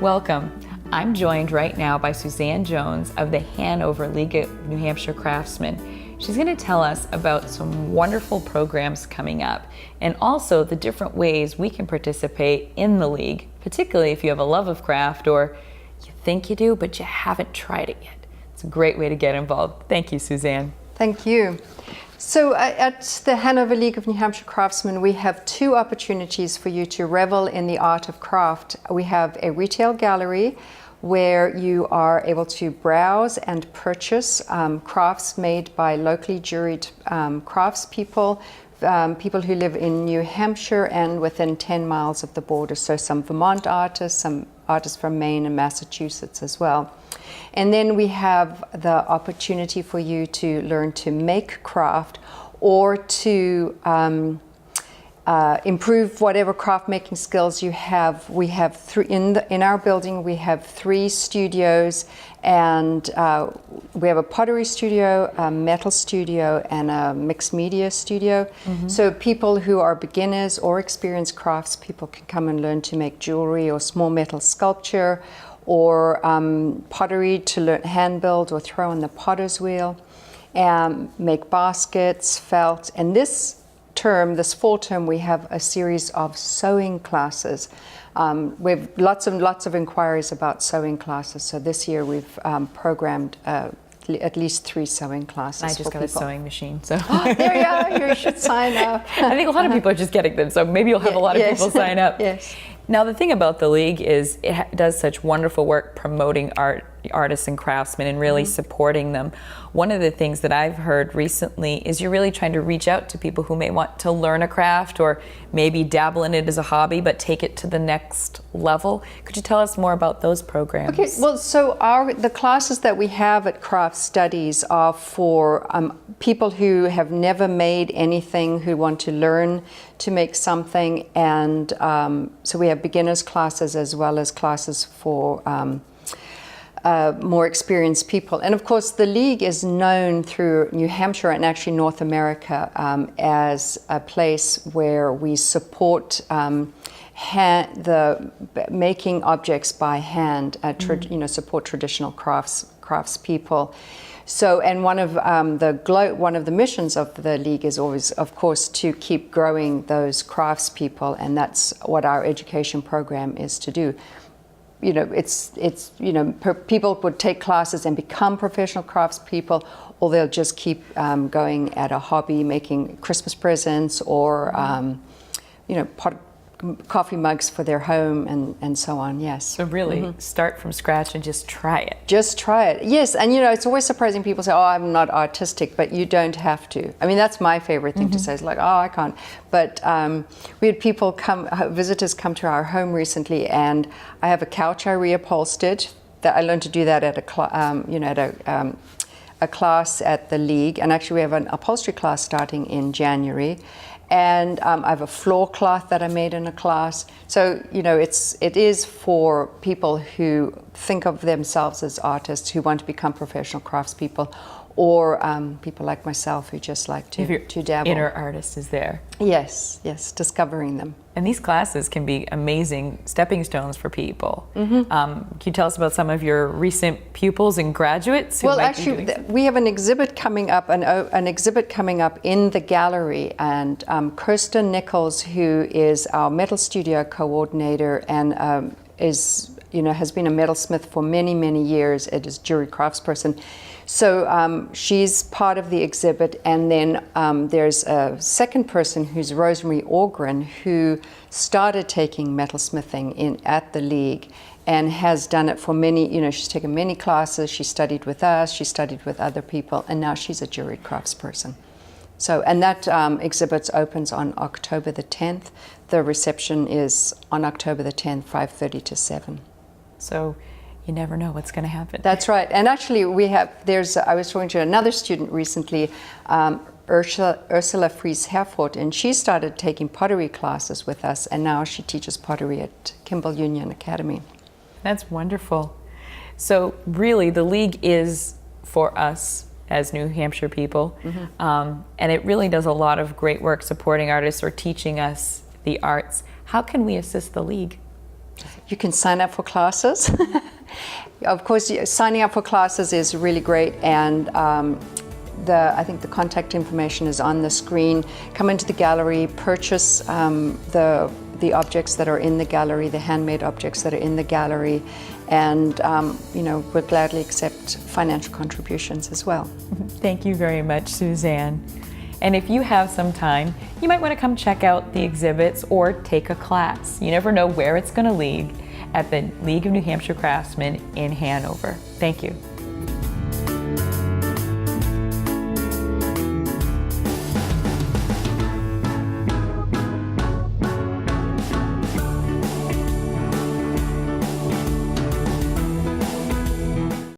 Welcome. I'm joined right now by Suzanne Jones of the Hanover League of New Hampshire Craftsmen. She's going to tell us about some wonderful programs coming up and also the different ways we can participate in the league, particularly if you have a love of craft or you think you do, but you haven't tried it yet. It's a great way to get involved. Thank you, Suzanne. Thank you. So at the Hanover League of New Hampshire Craftsmen, we have two opportunities for you to revel in the art of craft. We have a retail gallery where you are able to browse and purchase crafts made by locally juried craftspeople, people who live in New Hampshire and within 10 miles of the border. So some Vermont artists, some artists from Maine and Massachusetts as well. And then we have the opportunity for you to learn to make craft or to improve whatever craft making skills you have. We have in our building we have 3 studios, and we have a pottery studio, a metal studio, and a mixed media studio. Mm-hmm. So people who are beginners or experienced craftspeople can come and learn to make jewelry or small metal sculpture, or pottery to learn hand build or throw on the potter's wheel, and make baskets, felt. And this fall term, we have a series of sewing classes. We've lots of inquiries about sewing classes. So this year we've programmed at least 3 sewing classes. I just got a sewing machine, so there you are. You should sign up. I think a lot of people are just getting them, so maybe you'll have a lot of people sign up. Yes. Now, the thing about the league is it does such wonderful work promoting artists and craftsmen and really supporting them. One of the things that I've heard recently is you're really trying to reach out to people who may want to learn a craft or maybe dabble in it as a hobby but take it to the next level. Could you tell us more about those programs? Okay, well, so the classes that we have at Craft Studies are for people who have never made anything, who want to learn to make something, and so we have beginners classes as well as classes for more experienced people. And of course, the League is known through New Hampshire and actually North America as a place where we support the making objects by hand, support traditional craftspeople. So, and one of the missions of the League is always, of course, to keep growing those craftspeople, and that's what our education program is to do. People would take classes and become professional craftspeople, or they'll just keep going at a hobby, making Christmas presents or coffee mugs for their home and so on. Yes. So really start from scratch and just try it. Just try it. Yes. And it's always surprising. People say, oh, I'm not artistic, but you don't have to. I mean, that's my favorite thing to say. It's like, oh, I can't. But we had visitors come to our home recently, and I have a couch I reupholstered. That I learned to do that at a class at the League. And actually we have an upholstery class starting in January. And I have a floor cloth that I made in a class. So, it is for people who think of themselves as artists, who want to become professional craftspeople, or people like myself who just like to dabble. Inner artist is there. Yes, discovering them. And these classes can be amazing stepping stones for people. Can you tell us about some of your recent pupils and graduates? Well, actually, we have an exhibit coming up, an exhibit coming up in the gallery, and Kirsten Nichols, who is our metal studio coordinator and has been a metalsmith for many, many years. It is jury craftsperson. So she's part of the exhibit, and then there's a second person who's Rosemary Ogren, who started taking metalsmithing at the League and has done it for many, she's taken many classes, she studied with us, she studied with other people, and now she's a juried craftsperson. So, and that exhibit opens on October the 10th. The reception is on October the 10th, 5:30 to 7. So you never know what's going to happen. That's right. And actually I was talking to another student recently, Ursula Fries Herford, and she started taking pottery classes with us, and now she teaches pottery at Kimball Union Academy. That's wonderful. So really the League is for us as New Hampshire people, and it really does a lot of great work supporting artists or teaching us the arts. How can we assist the League? You can sign up for classes. Of course, signing up for classes is really great, and I think the contact information is on the screen. Come into the gallery, purchase the objects that are in the gallery, the handmade objects that are in the gallery, and we'll gladly accept financial contributions as well. Thank you very much, Suzanne. And if you have some time, you might want to come check out the exhibits or take a class. You never know where it's going to lead at the League of New Hampshire Craftsmen in Hanover. Thank you.